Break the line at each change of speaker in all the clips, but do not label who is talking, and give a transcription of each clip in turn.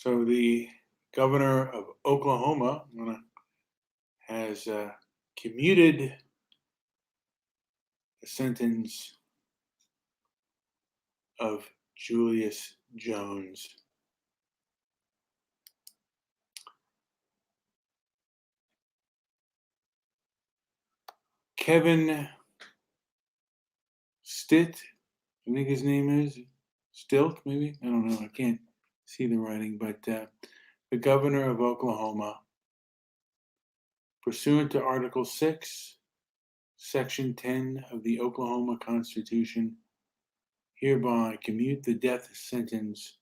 So the governor of Oklahoma has commuted the sentence of Julius Jones. Kevin Stitt, I think his name is Stilt, maybe? I don't know. I can't see the writing, but the governor of Oklahoma, pursuant to Article 6, Section 10 of the Oklahoma Constitution, hereby commute the death sentence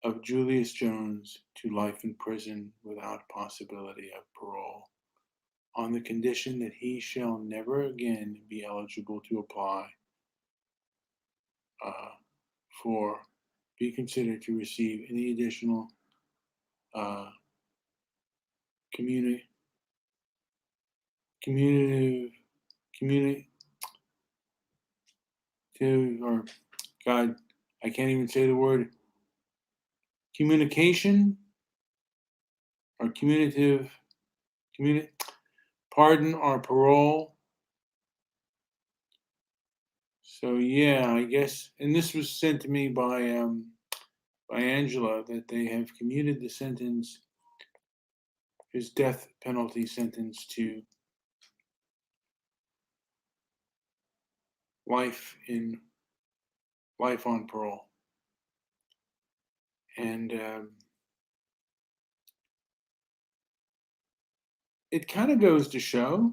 of Julius Jones to life in prison without possibility of parole, on the condition that he shall never again be eligible to apply be considered to receive any additional community or God, I can't even say the word communication or pardon or parole. So yeah, I guess, and this was sent to me by Angela, that they have commuted the sentence, his death penalty sentence, to life on parole. And it kind of goes to show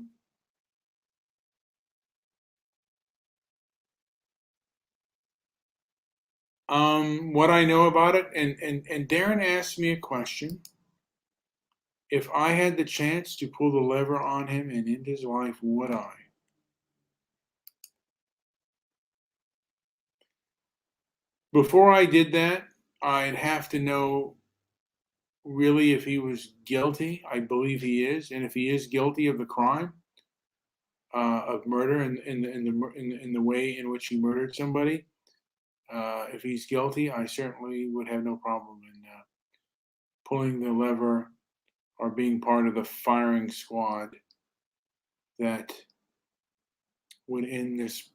what I know about it. And Darren asked me a question. If I had the chance to pull the lever on him and end his life, would I? Before I did that, I'd have to know really if he was guilty. I believe he is, and if he is guilty of the crime of murder in the way in which he murdered somebody, if he's guilty, I certainly would have no problem in pulling the lever or being part of the firing squad that would end this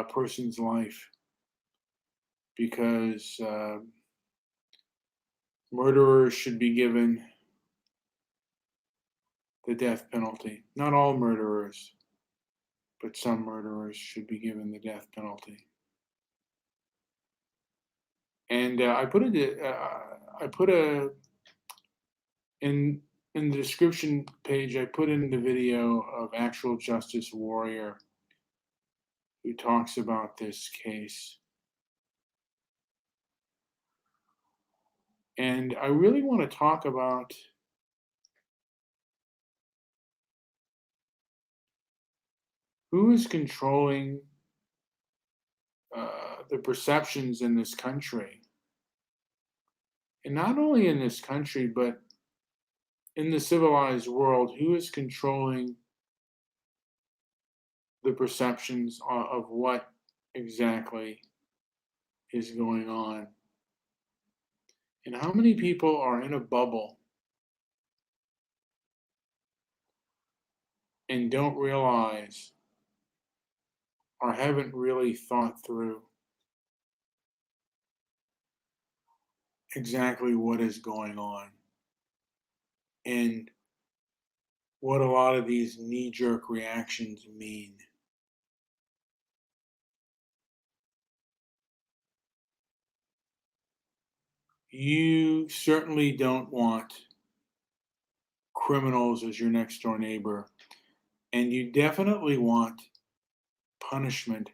person's life, because murderers should be given the death penalty. Not all murderers, but some murderers should be given the death penalty. And I put in the description page, I put in the video of Actual Justice Warrior, who talks about this case. And I really want to talk about who is controlling the perceptions in this country. And not only in this country, but in the civilized world, who is controlling the perceptions of what exactly is going on? And how many people are in a bubble and don't realize or haven't really thought through exactly what is going on and what a lot of these knee-jerk reactions mean. You certainly don't want criminals as your next door neighbor, and you definitely want punishment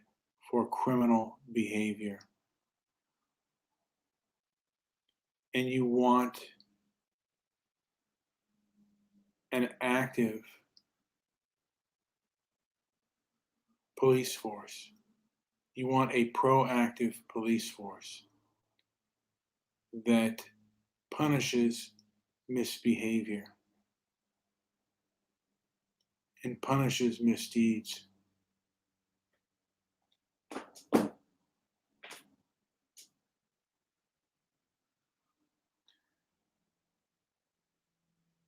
for criminal behavior. And you want an active police force. You want a proactive police force that punishes misbehavior and punishes misdeeds.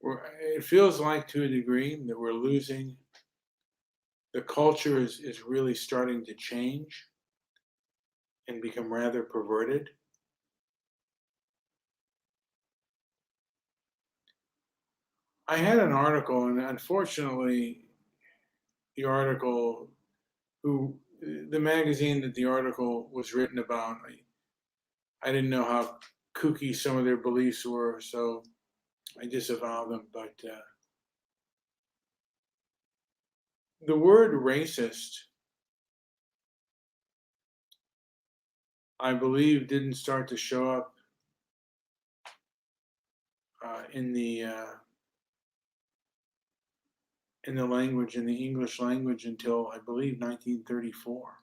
it feels like to a degree that we're losing. The culture is really starting to change and become rather perverted. I had an article, and unfortunately, the article, who the magazine that the article was written about, I didn't know how kooky some of their beliefs were, so I disavow them. But the word racist, I believe, didn't start to show up in the language, in the English language, until I believe 1934.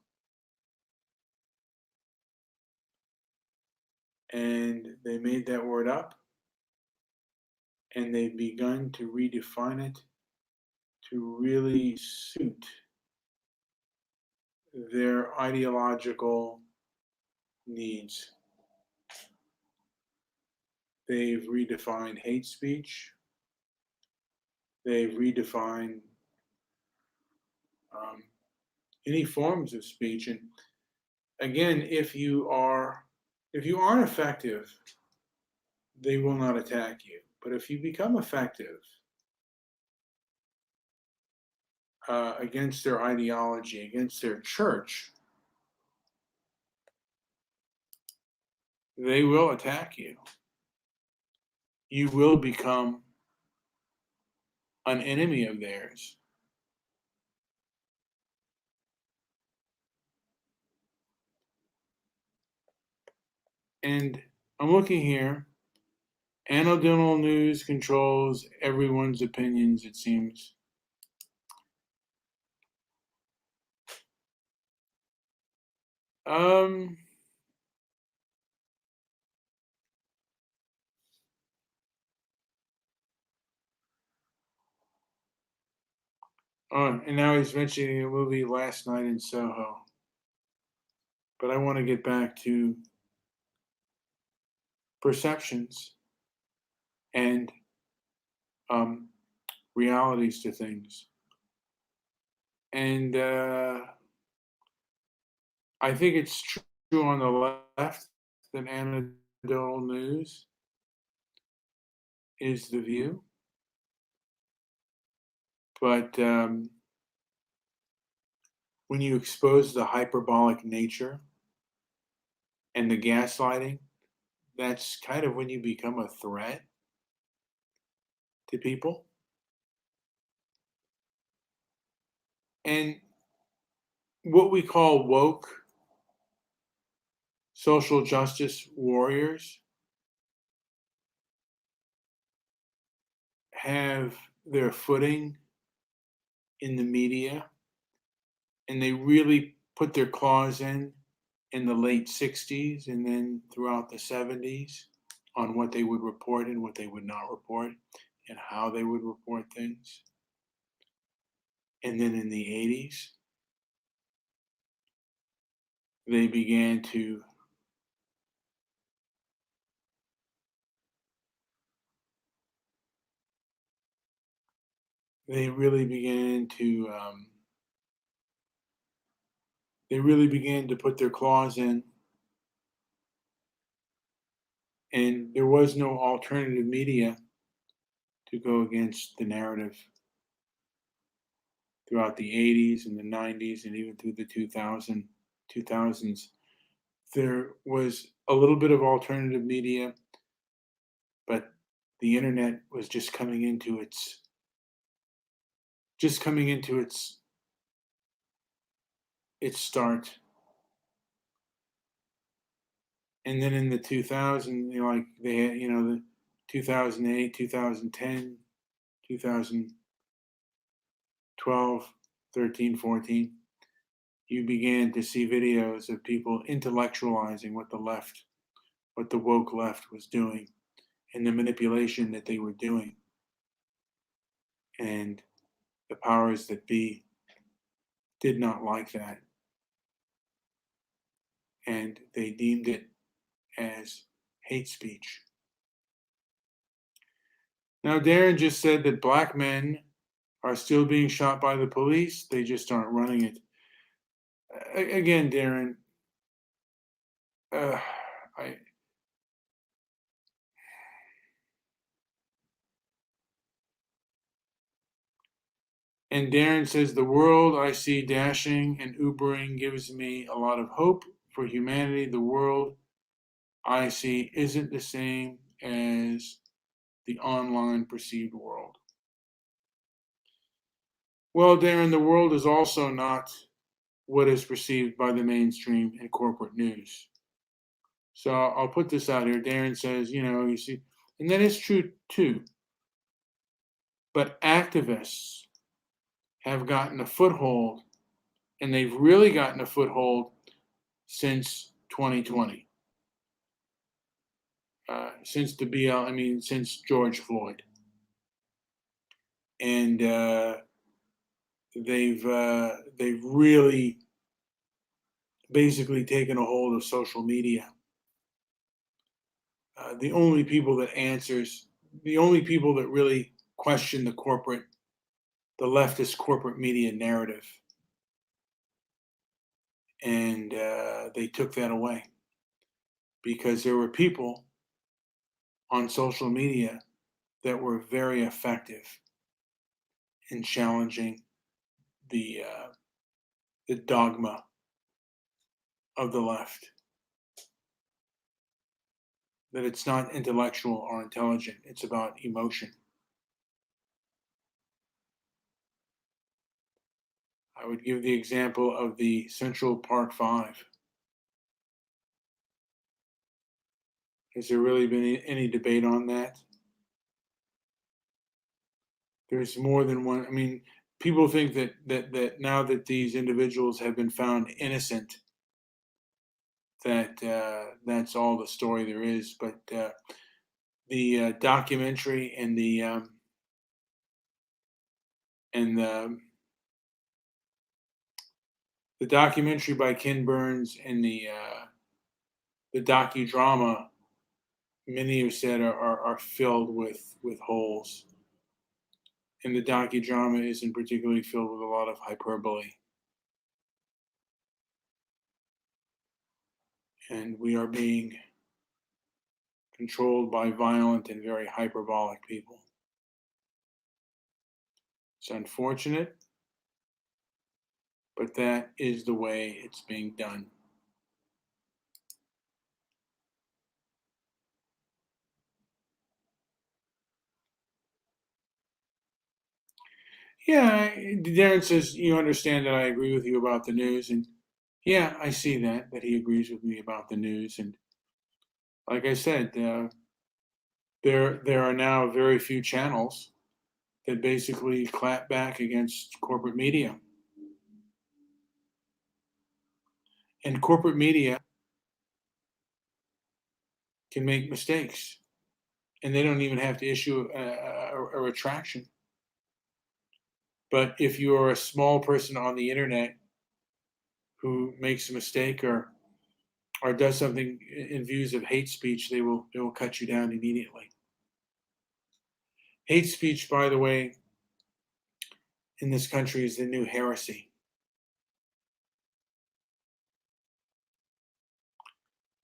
And they made that word up, and they've begun to redefine it to really suit their ideological needs. They've redefined hate speech. They've redefined um, any forms of speech. And again, if you aren't effective, they will not attack you. But if you become effective against their ideology, against their church, they will attack you. You will become an enemy of theirs. And I'm looking here. Anecdotal news controls everyone's opinions, it seems. Um, and now he's mentioning a movie Last Night in Soho. But I want to get back to perceptions and um, realities to things. And I think it's true on the left that anecdotal news is the view. But when you expose the hyperbolic nature and the gaslighting, that's kind of when you become a threat to people. And what we call woke social justice warriors have their footing in the media, and they really put their claws in the late 60s and then throughout the 70s on what they would report and what they would not report and how they would report things. And then in the 80s, they began to they really began to put their claws in, and there was no alternative media to go against the narrative throughout the 80s and the 90s and even through the 2000s. There was a little bit of alternative media, but the internet was just coming into its start. And then in the 2000s, like they had, the 2008, 2010, 2012, 13, 14, you began to see videos of people intellectualizing what the woke left was doing and the manipulation that they were doing. And the powers that be did not like that. And they deemed it as hate speech. Now, Darren just said that black men are still being shot by the police. They just aren't running it. Again, Darren, uh, I, and Darren says, the world I see dashing and Ubering gives me a lot of hope for humanity. The world I see isn't the same as the online perceived world. Well, Darren, the world is also not what is perceived by the mainstream and corporate news. So I'll put this out here. Darren says, you see, and that is true too. But activists have gotten a foothold, and they've really gotten a foothold since 2020, since George Floyd, and they've really basically taken a hold of social media. The only people that really question the leftist corporate media narrative, and they took that away because there were people on social media that were very effective in challenging the dogma of the left, that it's not intellectual or intelligent, it's about emotion. I would give the example of the Central Park Five. Has there really been any debate on that? There's more than one. I mean, people think that now that these individuals have been found innocent, that that's all the story there is. But the documentary and the documentary by Ken Burns and the docudrama, many have said are filled with holes. And the docudrama isn't particularly filled with a lot of hyperbole. And we are being controlled by violent and very hyperbolic people. It's unfortunate, but that is the way it's being done. Yeah, Darren says you understand that I agree with you about the news, and yeah, I see that he agrees with me about the news, and like I said, there are now very few channels that basically clap back against corporate media, and corporate media can make mistakes, and they don't even have to issue a retraction. But if you are a small person on the internet who makes a mistake or does something in views of hate speech, they will cut you down immediately. Hate speech, by the way, in this country is the new heresy.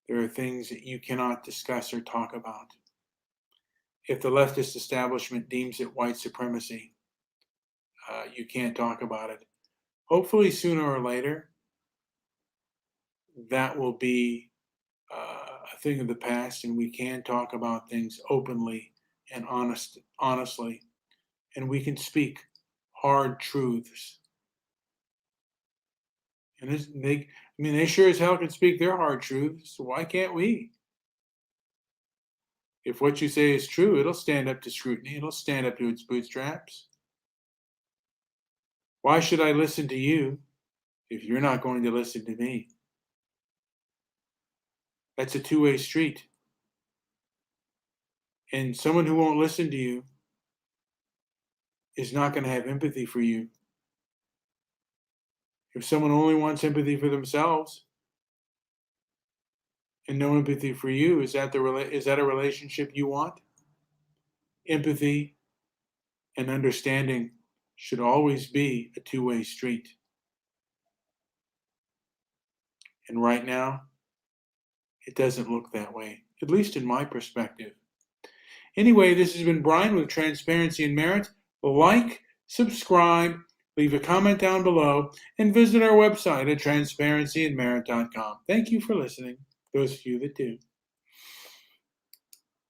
There are things that you cannot discuss or talk about. If the leftist establishment deems it white supremacy, you can't talk about it. Hopefully, sooner or later, that will be a thing of the past, and we can talk about things openly and honestly, and we can speak hard truths. And they sure as hell can speak their hard truths. So why can't we? If what you say is true, it'll stand up to scrutiny. It'll stand up to its bootstraps. Why should I listen to you if you're not going to listen to me? That's a two-way street. And someone who won't listen to you is not going to have empathy for you. If someone only wants empathy for themselves and no empathy for you, is that a relationship you want? empathy, and understanding should always be a two-way street. And right now, it doesn't look that way, at least in my perspective. Anyway, this has been Brian with Transparency and Merit. Like, subscribe, leave a comment down below, and visit our website at transparencyandmerit.com. Thank you for listening, those of you that do.